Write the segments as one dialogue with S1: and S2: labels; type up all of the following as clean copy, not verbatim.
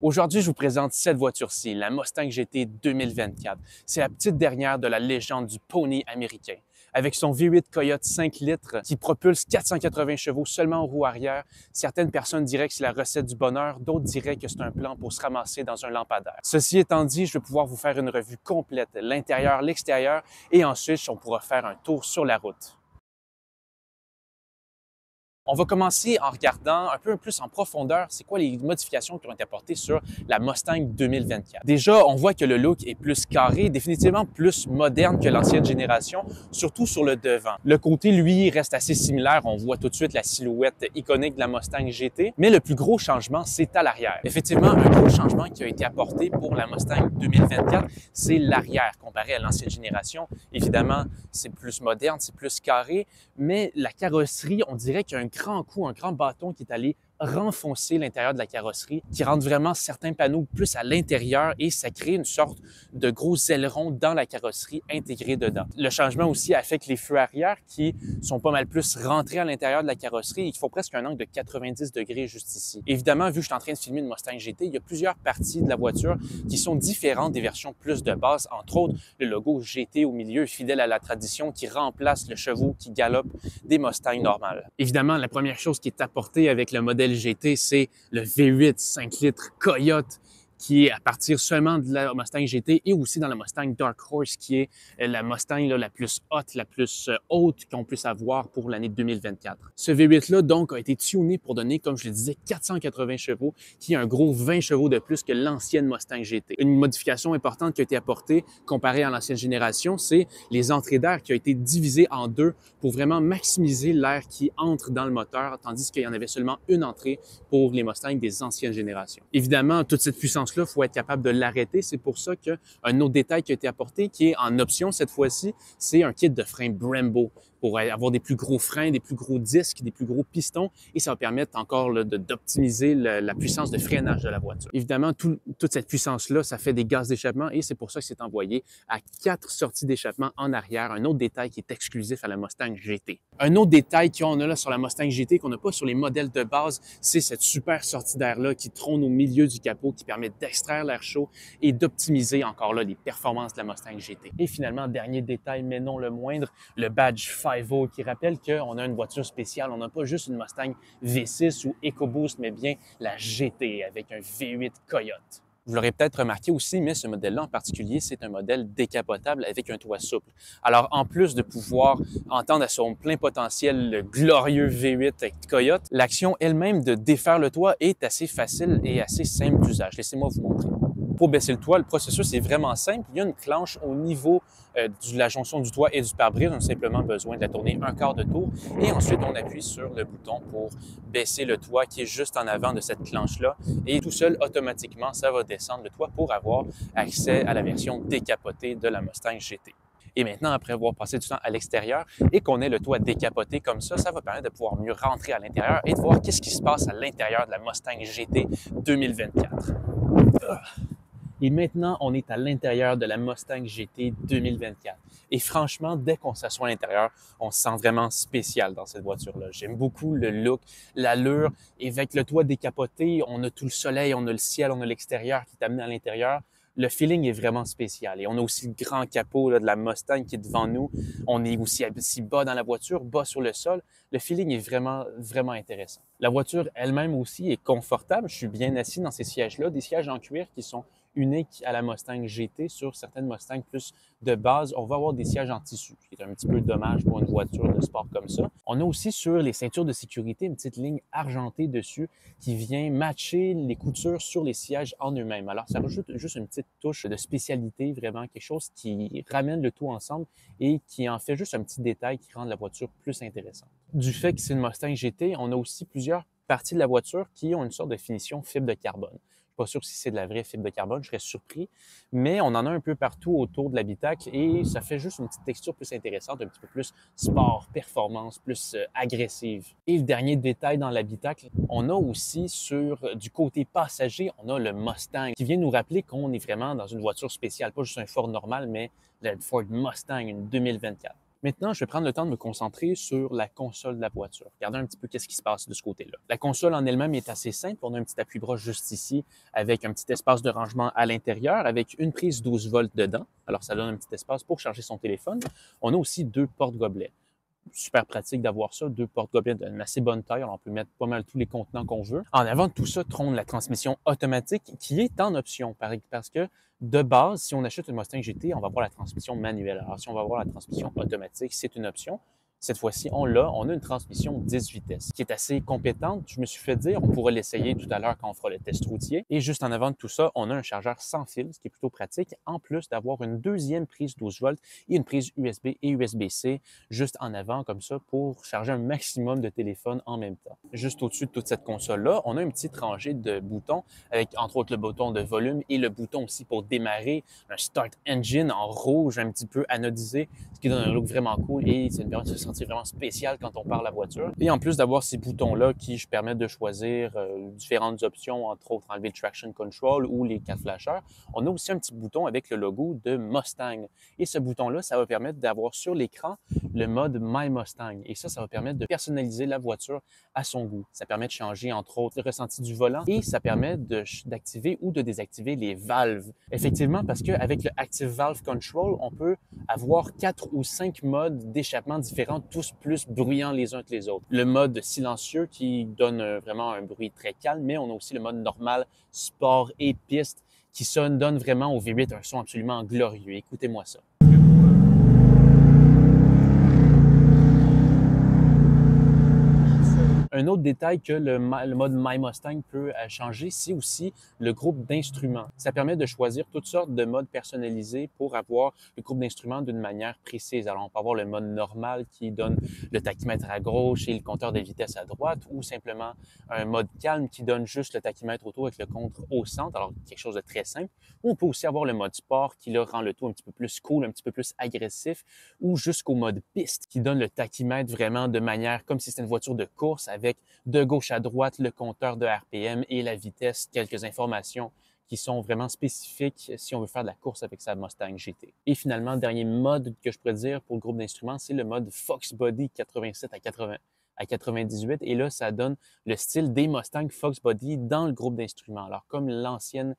S1: Aujourd'hui, je vous présente cette voiture-ci, la Mustang GT 2024. C'est la petite dernière de la légende du pony américain. Avec son V8 Coyote 5 litres qui propulse 480 chevaux seulement en roue arrière, certaines personnes diraient que c'est la recette du bonheur, d'autres diraient que c'est un plan pour se ramasser dans un lampadaire. Ceci étant dit, je vais pouvoir vous faire une revue complète, l'intérieur, l'extérieur, et ensuite, on pourra faire un tour sur la route. On va commencer en regardant un peu plus en profondeur c'est quoi les modifications qui ont été apportées sur la Mustang 2024. Déjà, on voit que le look est plus carré, définitivement plus moderne que l'ancienne génération, surtout sur le devant. Le côté, lui, reste assez similaire. On voit tout de suite la silhouette iconique de la Mustang GT, mais le plus gros changement, c'est à l'arrière. Effectivement, un gros changement qui a été apporté pour la Mustang 2024, c'est l'arrière comparé à l'ancienne génération. Évidemment, c'est plus moderne, c'est plus carré, mais la carrosserie, on dirait qu'il y a un grand coup, un grand bâton qui est allé renfoncer l'intérieur de la carrosserie, qui rentre vraiment certains panneaux plus à l'intérieur et ça crée une sorte de gros aileron dans la carrosserie intégré dedans. Le changement aussi affecte les feux arrière qui sont pas mal plus rentrés à l'intérieur de la carrosserie et qui font presque un angle de 90 degrés juste ici. Évidemment, vu que je suis en train de filmer une Mustang GT, il y a plusieurs parties de la voiture qui sont différentes des versions plus de base, entre autres le logo GT au milieu, fidèle à la tradition, qui remplace le chevaux qui galope des Mustangs normales. Évidemment, la première chose qui est apportée avec le modèle GT, c'est le V8 5 litres Coyote qui est à partir seulement de la Mustang GT et aussi dans la Mustang Dark Horse, qui est la Mustang la plus haute, la plus haute qu'on puisse avoir pour l'année 2024. Ce V8-là, donc, a été tuné pour donner, comme je le disais, 480 chevaux, qui est un gros 20 chevaux de plus que l'ancienne Mustang GT. Une modification importante qui a été apportée comparée à l'ancienne génération, c'est les entrées d'air qui ont été divisées en deux pour vraiment maximiser l'air qui entre dans le moteur, tandis qu'il y en avait seulement une entrée pour les Mustangs des anciennes générations. Évidemment, toute cette puissance il faut être capable de l'arrêter. C'est pour ça qu'un autre détail qui a été apporté, qui est en option cette fois-ci, c'est un kit de frein Brembo pour avoir des plus gros freins, des plus gros disques, des plus gros pistons et ça va permettre encore d'optimiser la puissance de freinage de la voiture. Évidemment, toute cette puissance-là, ça fait des gaz d'échappement et c'est pour ça que c'est envoyé à 4 sorties d'échappement en arrière. Un autre détail qui est exclusif à la Mustang GT. Un autre détail qu'on a là sur la Mustang GT qu'on n'a pas sur les modèles de base, c'est cette super sortie d'air-là qui trône au milieu du capot, qui permet d'extraire l'air chaud et d'optimiser encore là les performances de la Mustang GT. Et finalement, dernier détail, mais non le moindre, le badge 5.0 qui rappelle qu'on a une voiture spéciale. On n'a pas juste une Mustang V6 ou EcoBoost, mais bien la GT avec un V8 Coyote. Vous l'aurez peut-être remarqué aussi, mais ce modèle-là en particulier, c'est un modèle décapotable avec un toit souple. Alors, en plus de pouvoir entendre à son plein potentiel le glorieux V8 Coyote, l'action elle-même de défaire le toit est assez facile et assez simple d'usage. Laissez-moi vous montrer. Pour baisser le toit, le processus est vraiment simple. Il y a une planche au niveau de la jonction du toit et du pare-brise. On a simplement besoin de la tourner un quart de tour et ensuite on appuie sur le bouton pour baisser le toit qui est juste en avant de cette planche-là et tout seul, automatiquement, ça va descendre le toit pour avoir accès à la version décapotée de la Mustang GT. Et maintenant, après avoir passé du temps à l'extérieur et qu'on ait le toit décapoté comme ça va permettre de pouvoir mieux rentrer à l'intérieur et de voir qu'est-ce qui se passe à l'intérieur de la Mustang GT 2024. Et maintenant, on est à l'intérieur de la Mustang GT 2024. Et franchement, dès qu'on s'assoit à l'intérieur, on se sent vraiment spécial dans cette voiture-là. J'aime beaucoup le look, l'allure. Et avec le toit décapoté, on a tout le soleil, on a le ciel, on a l'extérieur qui est amené à l'intérieur. Le feeling est vraiment spécial. Et on a aussi le grand capot là, de la Mustang qui est devant nous. On est aussi bas dans la voiture, bas sur le sol. Le feeling est vraiment, vraiment intéressant. La voiture elle-même aussi est confortable. Je suis bien assis dans ces sièges-là, des sièges en cuir qui sont uniques à la Mustang GT. Sur certaines Mustangs plus de base, on va avoir des sièges en tissu, ce qui est un petit peu dommage pour une voiture de sport comme ça. On a aussi sur les ceintures de sécurité une petite ligne argentée dessus qui vient matcher les coutures sur les sièges en eux-mêmes. Alors, ça rajoute juste une petite touche de spécialité, vraiment quelque chose qui ramène le tout ensemble et qui en fait juste un petit détail qui rend la voiture plus intéressante. Du fait que c'est une Mustang GT, on a aussi plusieurs parties de la voiture qui ont une sorte de finition fibre de carbone. Pas sûr si c'est de la vraie fibre de carbone, je serais surpris, mais on en a un peu partout autour de l'habitacle et ça fait juste une petite texture plus intéressante, un petit peu plus sport, performance, plus agressive. Et le dernier détail dans l'habitacle, on a aussi sur du côté passager, on a le Mustang qui vient nous rappeler qu'on est vraiment dans une voiture spéciale, pas juste un Ford normal, mais le Ford Mustang, une 2024. Maintenant, je vais prendre le temps de me concentrer sur la console de la voiture. Regardez un petit peu qu'est-ce qui se passe de ce côté-là. La console en elle-même est assez simple. On a un petit appui-bras juste ici avec un petit espace de rangement à l'intérieur avec une prise 12 volts dedans. Alors, ça donne un petit espace pour charger son téléphone. On a aussi deux porte-gobelets. Super pratique d'avoir ça, deux porte-gobelets d'une assez bonne taille. Alors, on peut mettre pas mal tous les contenants qu'on veut. En avant de tout ça trône la transmission automatique qui est en option parce que de base, si on achète une Mustang GT, on va avoir la transmission manuelle. Alors, si on va avoir la transmission automatique, c'est une option. Cette fois-ci, on l'a. On a une transmission 10 vitesses qui est assez compétente. Je me suis fait dire, on pourra l'essayer tout à l'heure quand on fera le test routier. Et juste en avant de tout ça, on a un chargeur sans fil, ce qui est plutôt pratique, en plus d'avoir une deuxième prise 12 volts et une prise USB et USB-C juste en avant comme ça pour charger un maximum de téléphones en même temps. Juste au-dessus de toute cette console-là, on a une petite rangée de boutons avec entre autres le bouton de volume et le bouton aussi pour démarrer, un Start Engine en rouge un petit peu anodisé, ce qui donne un look vraiment cool et ça nous permet de se sentir vraiment spécial quand on parle la voiture. Et en plus d'avoir ces boutons-là qui permettent de choisir différentes options, entre autres enlever le traction control ou les 4 flashers, on a aussi un petit bouton avec le logo de Mustang. Et ce bouton-là, ça va permettre d'avoir sur l'écran le mode My Mustang. Et ça va permettre de personnaliser la voiture à son goût. Ça permet de changer, entre autres, le ressenti du volant et ça permet d'activer ou de désactiver les valves. Effectivement, parce qu'avec le Active Valve Control, on peut avoir 4 ou 5 modes d'échappement différents, tous plus bruyants les uns que les autres. Le mode silencieux qui donne vraiment un bruit très calme, mais on a aussi le mode normal, sport et piste qui donne vraiment au V8 un son absolument glorieux. Écoutez-moi ça. Un autre détail que le mode My Mustang peut changer, c'est aussi le groupe d'instruments. Ça permet de choisir toutes sortes de modes personnalisés pour avoir le groupe d'instruments d'une manière précise. Alors, on peut avoir le mode normal qui donne le tachymètre à gauche et le compteur de vitesse à droite, ou simplement un mode calme qui donne juste le tachymètre auto avec le compte au centre, alors quelque chose de très simple. Ou on peut aussi avoir le mode sport qui là, rend le tout un petit peu plus cool, un petit peu plus agressif, ou jusqu'au mode piste qui donne le tachymètre vraiment de manière comme si c'était une voiture de course avec de gauche à droite le compteur de RPM et la vitesse, quelques informations qui sont vraiment spécifiques si on veut faire de la course avec sa Mustang GT. Et finalement, le dernier mode que je pourrais dire pour le groupe d'instruments, c'est le mode Fox Body 87 à 98. Et là, ça donne le style des Mustang Fox Body dans le groupe d'instruments. Alors, comme les anciennes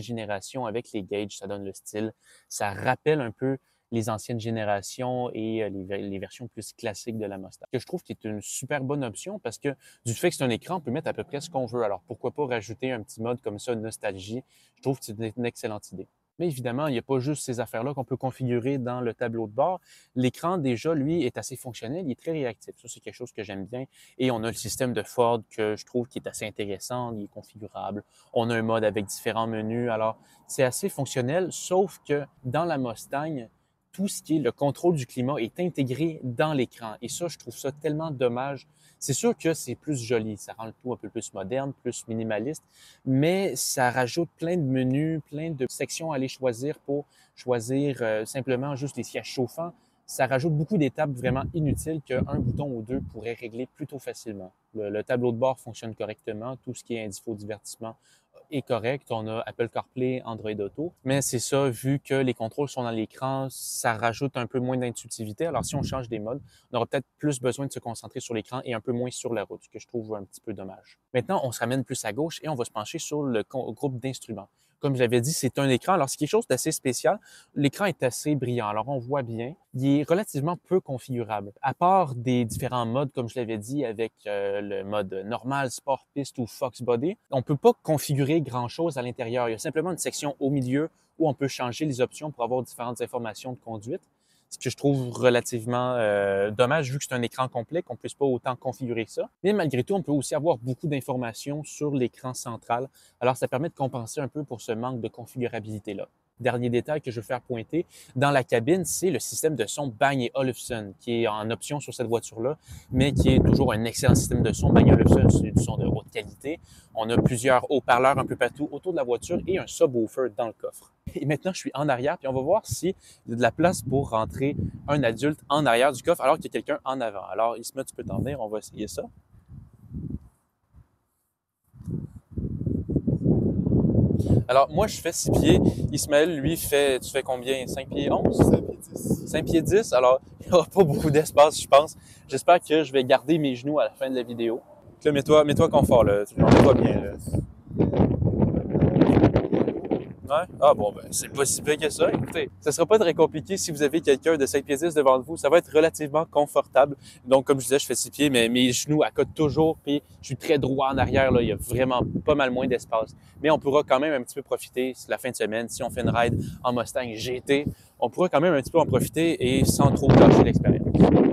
S1: générations avec les gauges, ça donne le style. Ça rappelle un peu les anciennes générations et les versions plus classiques de la Mustang. Que je trouve qui est une super bonne option parce que du fait que c'est un écran, on peut mettre à peu près ce qu'on veut. Alors pourquoi pas rajouter un petit mode comme ça, nostalgie? Je trouve que c'est une excellente idée. Mais évidemment, il n'y a pas juste ces affaires-là qu'on peut configurer dans le tableau de bord. L'écran, déjà, lui, est assez fonctionnel, il est très réactif. Ça, c'est quelque chose que j'aime bien. Et on a le système de Ford que je trouve qui est assez intéressant, il est configurable. On a un mode avec différents menus. Alors, c'est assez fonctionnel, sauf que dans la Mustang, tout ce qui est le contrôle du climat est intégré dans l'écran. Et ça, je trouve ça tellement dommage. C'est sûr que c'est plus joli, ça rend le tout un peu plus moderne, plus minimaliste, mais ça rajoute plein de menus, plein de sections à aller choisir pour choisir simplement juste les sièges chauffants. Ça rajoute beaucoup d'étapes vraiment inutiles qu'un bouton ou deux pourrait régler plutôt facilement. Le tableau de bord fonctionne correctement, tout ce qui est infodivertissement est correct. On a Apple CarPlay, Android Auto. Mais c'est ça, vu que les contrôles sont dans l'écran, ça rajoute un peu moins d'intuitivité. Alors, si on change des modes, on aura peut-être plus besoin de se concentrer sur l'écran et un peu moins sur la route, ce que je trouve un petit peu dommage. Maintenant, on se ramène plus à gauche et on va se pencher sur le groupe d'instruments. Comme j'avais dit, c'est un écran. Alors, c'est quelque chose d'assez spécial. L'écran est assez brillant. Alors, on voit bien. Il est relativement peu configurable. À part des différents modes, comme je l'avais dit, avec le mode normal, sport, piste ou Fox Body, on peut pas configurer grand-chose à l'intérieur. Il y a simplement une section au milieu où on peut changer les options pour avoir différentes informations de conduite. Ce que je trouve relativement dommage vu que c'est un écran complet, qu'on ne puisse pas autant configurer ça. Mais malgré tout, on peut aussi avoir beaucoup d'informations sur l'écran central. Alors, ça permet de compenser un peu pour ce manque de configurabilité-là. Dernier détail que je veux faire pointer, dans la cabine, c'est le système de son Bang & Olufsen qui est en option sur cette voiture-là, mais qui est toujours un excellent système de son. Bang & Olufsen, c'est du son de haute qualité. On a plusieurs haut-parleurs un peu partout autour de la voiture et un subwoofer dans le coffre. Et maintenant, je suis en arrière, puis on va voir s'il y a de la place pour rentrer un adulte en arrière du coffre alors qu'il y a quelqu'un en avant. Alors, Isma, tu peux t'en venir, on va essayer ça. Alors, moi, je fais 6 pieds. Ismaël, lui, tu fais combien? 5 pieds 11?
S2: 5 pieds 10.
S1: 5 pieds 10. Alors, il n'y aura pas beaucoup d'espace, je pense. J'espère que je vais garder mes genoux à la fin de la vidéo. Là, mets-toi confort, là. Mets-toi bien, là. Ouais? Ah bon, ben, c'est pas si pire que ça. Écoutez, ça sera pas très compliqué si vous avez quelqu'un de 5 pieds 10 devant vous. Ça va être relativement confortable. Donc, comme je disais, je fais 6 pieds, mais mes genoux accotent toujours, puis je suis très droit en arrière, là. Il y a vraiment pas mal moins d'espace. Mais on pourra quand même un petit peu profiter la fin de semaine. Si on fait une ride en Mustang GT, on pourra quand même un petit peu en profiter et sans trop gâcher l'expérience.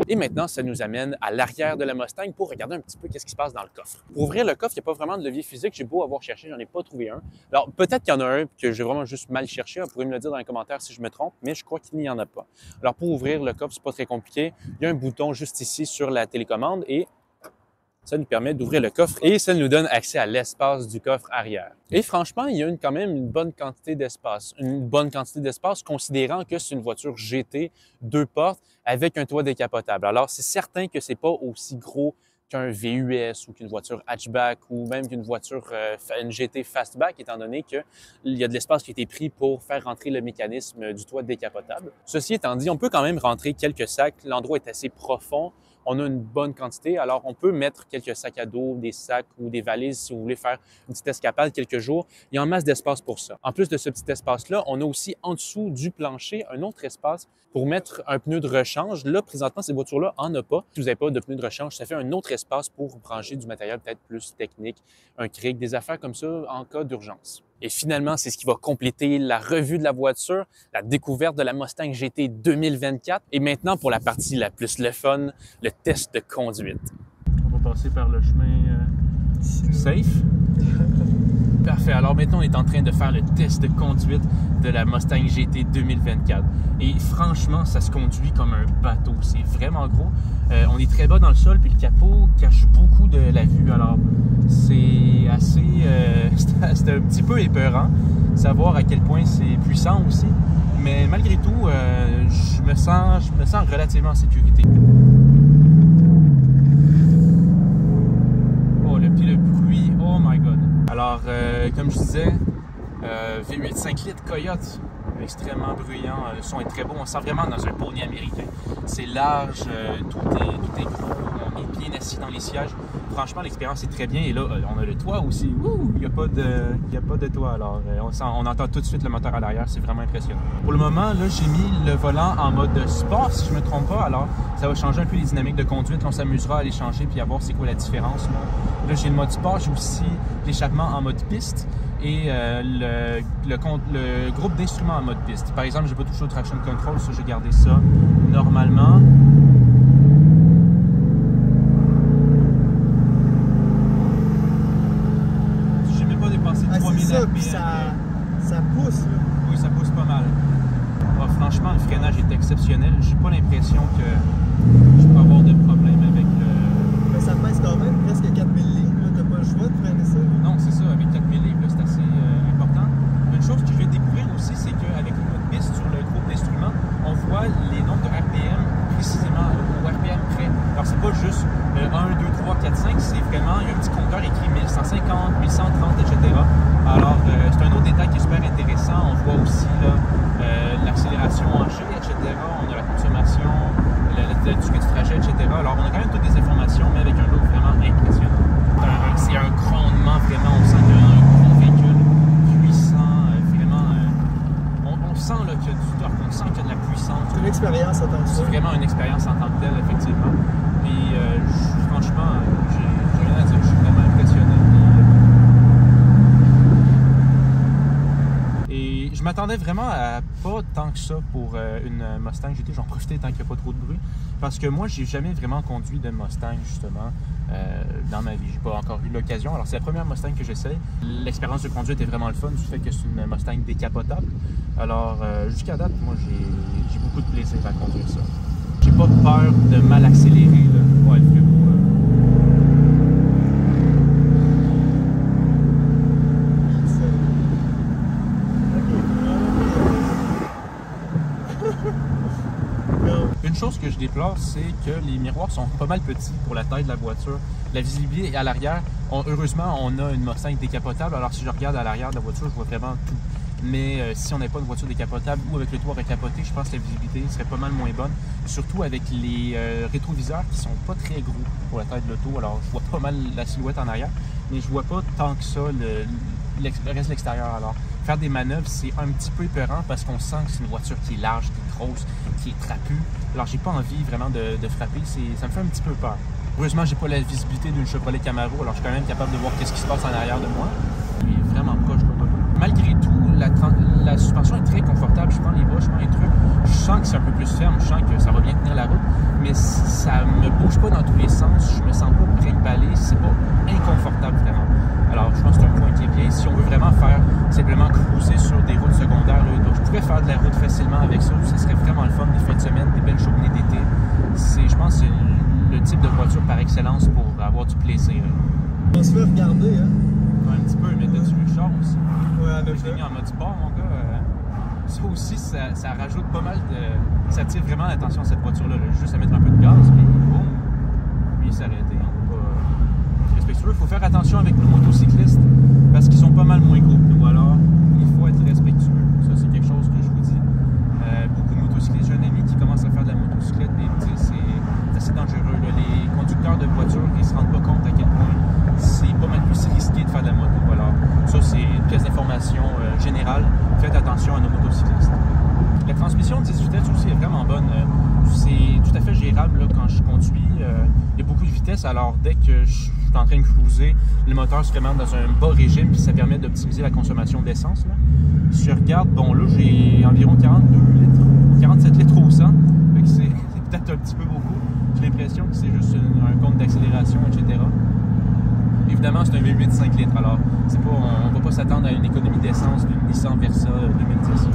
S1: Et maintenant, ça nous amène à l'arrière de la Mustang pour regarder un petit peu qu'est-ce qui se passe dans le coffre. Pour ouvrir le coffre, il n'y a pas vraiment de levier physique. J'ai beau avoir cherché, j'en ai pas trouvé un. Alors, peut-être qu'il y en a un que j'ai vraiment juste mal cherché. Vous pourrez me le dire dans les commentaires si je me trompe, mais je crois qu'il n'y en a pas. Alors, pour ouvrir le coffre, c'est pas très compliqué. Il y a un bouton juste ici sur la télécommande et ça nous permet d'ouvrir le coffre et ça nous donne accès à l'espace du coffre arrière. Et franchement, il y a quand même une bonne quantité d'espace. Une bonne quantité d'espace considérant que c'est une voiture GT 2 portes avec un toit décapotable. Alors, c'est certain que c'est pas aussi gros qu'un VUS ou qu'une voiture hatchback ou même qu'une voiture, une GT fastback, étant donné qu'il y a de l'espace qui a été pris pour faire rentrer le mécanisme du toit décapotable. Ceci étant dit, on peut quand même rentrer quelques sacs. L'endroit est assez profond. On a une bonne quantité, alors on peut mettre quelques sacs à dos, des sacs ou des valises si vous voulez faire une petite escapade quelques jours. Il y a en masse d'espace pour ça. En plus de ce petit espace-là, on a aussi en dessous du plancher un autre espace pour mettre un pneu de rechange. Là, présentement, ces voitures-là en ont pas. Si vous n'avez pas de pneu de rechange, ça fait un autre espace pour brancher du matériel peut-être plus technique, un cric, des affaires comme ça en cas d'urgence. Et finalement, c'est ce qui va compléter la revue de la voiture, la découverte de la Mustang GT 2024. Et maintenant, pour la partie la plus le fun, le test de conduite. On va passer par le chemin safe. Parfait. Alors maintenant, on est en train de faire le test de conduite de la Mustang GT 2024. Et franchement, ça se conduit comme un bateau. C'est vraiment gros. On est très bas dans le sol, puis le capot cache beaucoup de la vue. Alors, c'est assez... c'est un petit peu épeurant. Savoir à quel point c'est puissant aussi. Mais malgré tout, je me sens relativement en sécurité. Oh, le bruit. Oh my God. Alors, comme je disais, V8 5 litres Coyote, extrêmement bruyant, le son est très beau, on se sent vraiment dans un poney américain. C'est large, tout est gros, on est bien assis dans les sièges. Franchement, l'expérience est très bien. Et là, on a le toit aussi. Ouh, il n'y a pas de toit. Alors, on entend tout de suite le moteur à l'arrière. C'est vraiment impressionnant. Pour le moment, là, j'ai mis le volant en mode sport, si je ne me trompe pas. Alors, ça va changer un peu les dynamiques de conduite. On s'amusera à les changer puis à voir c'est quoi la différence. Là, j'ai le mode sport. J'ai aussi l'échappement en mode piste et le groupe d'instruments en mode piste. Par exemple, je n'ai pas touché au traction control. Ça, j'ai gardé ça normalement.
S2: Ça, puis ça pousse. Là.
S1: Oui, ça pousse pas mal. Oh, franchement, le freinage est exceptionnel. J'ai pas l'impression que je peux avoir de problème avec le...
S2: Mais ça pèse quand même presque 4000 livres. T'as pas le choix de freiner ça. Là.
S1: Non, c'est ça. Avec 4000 livres, c'est assez important. Une chose que je vais découvrir aussi, c'est qu'avec le mode piste sur le groupe d'instruments, on voit les nombres de RPM précisément au RPM près. Alors, c'est pas juste 1, 2, 3, 4, 5, c'est vraiment, il y a un petit compteur écrit 1150, 1130, etc. Alors, c'est un autre détail qui est super intéressant. On voit aussi l'accélération en G, etc. On a la consommation, la durée du trajet, etc. Alors, on a quand même toutes des informations, mais avec un look vraiment impressionnant. C'est un grondement vraiment, on sent qu'il y a un gros véhicule puissant, vraiment. On sent qu'il y a du torque, on sent qu'il y a de la puissance.
S2: C'est une expérience en tant que ça.
S1: C'est vraiment une expérience en tant que telle, effectivement. Puis, franchement, j'ai rien à dire, je suis vraiment impressionné. Et je m'attendais vraiment à pas tant que ça pour une Mustang GT. J'en profitais tant qu'il n'y a pas trop de bruit. Parce que moi, j'ai jamais vraiment conduit de Mustang, justement, dans ma vie. J'ai pas encore eu l'occasion. Alors, c'est la première Mustang que j'essaie. L'expérience de conduite est vraiment le fun, du fait que c'est une Mustang décapotable. Alors, jusqu'à date, moi, j'ai beaucoup de plaisir à conduire ça. J'ai pas peur de mal accélérer, là. Ouais, le fait beau, Une chose que je déplore, c'est que les miroirs sont pas mal petits pour la taille de la voiture. La visibilité à l'arrière Heureusement, on a une Mustang décapotable. Alors, si je regarde à l'arrière de la voiture, je vois vraiment tout. Mais si on n'avait pas une voiture décapotable ou avec le toit recapoté, je pense que la visibilité serait pas mal moins bonne. Surtout avec les rétroviseurs qui sont pas très gros pour la taille de l'auto. Alors, je vois pas mal la silhouette en arrière, mais je vois pas tant que ça le reste de l'extérieur. Alors, faire des manœuvres, c'est un petit peu épeurant parce qu'on sent que c'est une voiture qui est large, qui est grosse, qui est trapue. Alors, j'ai pas envie vraiment de frapper. Ça me fait un petit peu peur. Heureusement, j'ai pas la visibilité d'une Chevrolet Camaro, alors je suis quand même capable de voir qu'est-ce qui se passe en arrière de moi. Il est vraiment proche de moi. Malgré tout, la suspension est très confortable. Je prends les bas, je prends les trucs. Je sens que c'est un peu plus ferme, je sens que ça va bien tenir la route, mais ça me bouge pas dans tous les sens. Je me sens pas brinque-ballé, c'est pas inconfortable vraiment. Alors, je pense que c'est un point qui est bien. Si on veut vraiment faire simplement cruiser sur des routes secondaires, là, donc je pourrais faire de la route facilement avec ça. Ça serait vraiment le fun, des fins de semaine, des belles journées d'été. Je pense que c'est le type de voiture par excellence pour avoir du plaisir.
S2: On se fait regarder, hein?
S1: Ouais, un petit peu, mais t'as-tu le char aussi?
S2: Ouais, avec
S1: Je l'ai mis en mode sport, mon gars. Ça aussi, ça rajoute pas mal de... Ça attire vraiment l'attention à cette voiture-là. Juste à mettre un peu de gaz, puis boum, puis il s'arrête. On va pas être respectueux. Il faut faire attention avec nos motocyclistes parce qu'ils sont pas mal moins gros que nous. Alors, il faut être respectueux. Ça, c'est quelque chose que je vous dis. Beaucoup de motocyclistes, j'ai un ami qui commence à faire de la motocyclette et il me dit c'est assez dangereux. Là. Les conducteurs de voitures, ils se rendent pas compte à quel point c'est pas mal plus risqué de faire de la moto. Alors, ça, c'est une pièce d'information générale. Faites attention à nos motocyclistes. La transmission de 10 vitesses aussi est vraiment bonne. C'est tout à fait gérable là, quand je conduis. Il y a beaucoup de vitesse, alors dès que je suis en train de cruiser, le moteur se remet dans un bas régime puis ça permet d'optimiser la consommation d'essence. Si je regarde, bon là j'ai environ 42 litres, 47 litres au 100, fait que c'est peut-être un petit peu beaucoup. J'ai l'impression que c'est juste un compte d'accélération, etc. Évidemment, c'est un V8 5 litres, alors on ne va pas s'attendre à une économie d'essence d'une Nissan Versa 2010.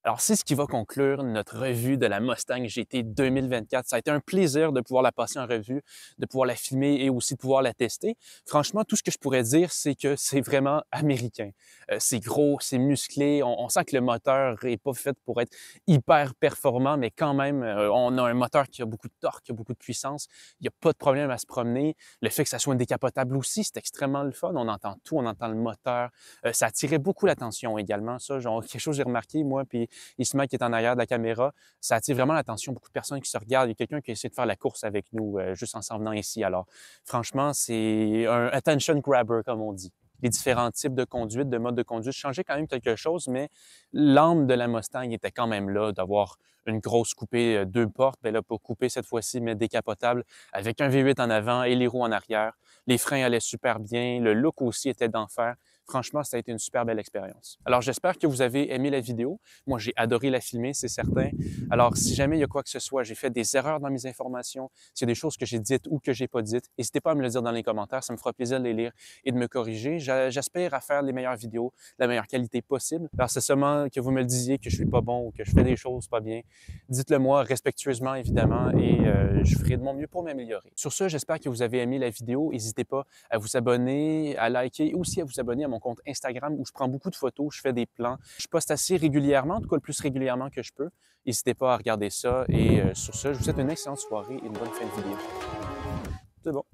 S1: Alors, c'est ce qui va conclure notre revue de la Mustang GT 2024. Ça a été un plaisir de pouvoir la passer en revue, de pouvoir la filmer et aussi de pouvoir la tester. Franchement, tout ce que je pourrais dire, c'est que c'est vraiment américain. C'est gros, c'est musclé. On sent que le moteur n'est pas fait pour être hyper performant, mais quand même, on a un moteur qui a beaucoup de torque, qui a beaucoup de puissance. Il n'y a pas de problème à se promener. Le fait que ça soit un décapotable aussi, c'est extrêmement le fun. On entend tout, on entend le moteur. Ça attirait beaucoup l'attention également. Ça, genre, quelque chose que j'ai remarqué, moi, puis Isma qui est en arrière de la caméra, ça attire vraiment l'attention. Beaucoup de personnes qui se regardent. Il y a quelqu'un qui essaie de faire la course avec nous juste en s'en venant ici. Alors, franchement, c'est un attention grabber, comme on dit. Les différents types de conduite, de modes de conduite changeaient quand même quelque chose, mais l'âme de la Mustang était quand même là, d'avoir une grosse coupée 2 portes. Bien là, pas coupée cette fois-ci, mais décapotable, avec un V8 en avant et les roues en arrière. Les freins allaient super bien. Le look aussi était d'enfer. Franchement, ça a été une super belle expérience. Alors, j'espère que vous avez aimé la vidéo. Moi, j'ai adoré la filmer, c'est certain. Alors, si jamais il y a quoi que ce soit, j'ai fait des erreurs dans mes informations, s'il y a des choses que j'ai dites ou que j'ai pas dites, n'hésitez pas à me le dire dans les commentaires. Ça me fera plaisir de les lire et de me corriger. J'espère à faire les meilleures vidéos, la meilleure qualité possible. Alors, c'est seulement que vous me le disiez que je suis pas bon ou que je fais des choses pas bien. Dites-le moi respectueusement, évidemment, et je ferai de mon mieux pour m'améliorer. Sur ce, j'espère que vous avez aimé la vidéo. N'hésitez pas à vous abonner, à liker et aussi à vous abonner à mon compte Instagram où je prends beaucoup de photos, je fais des plans. Je poste assez régulièrement, en tout cas le plus régulièrement que je peux. N'hésitez pas à regarder ça et sur ce, je vous souhaite une excellente soirée et une bonne fin de vidéo. C'est bon.